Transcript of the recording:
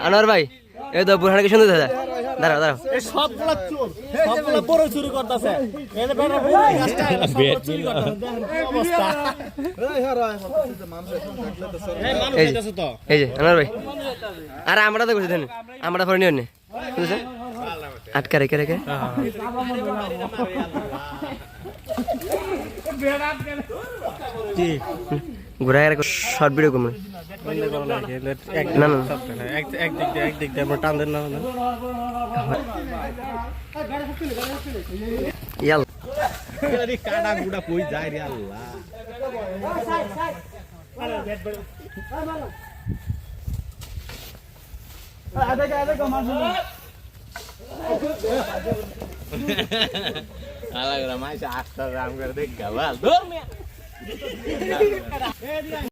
আনোয়ার ভাই এই তো বুড়াকে শুনতে দাদা দাঁড়াও দাঁড়াও সবগুলা চোর সবগুলা বড় চুরি করতেছে এনে বেটা বুড়ি গাছটা সব চুরি করতেছে অবস্থা এই যে আনোয়ার ভাই আরে আমরা তো করছি দেন আমরা পরে নিও নে বুঝছেন আটকা রেখে রেখে ঘুরাই রেখে শর্ট ভিডিও কমে না না একদিক দিয়ে আমরা টান দেন না ইয়াল কাটা গুড়া কই যায় রে আল্লাহ আলাগরা মাইসা আস্তা রাম করে দেখ গাবাল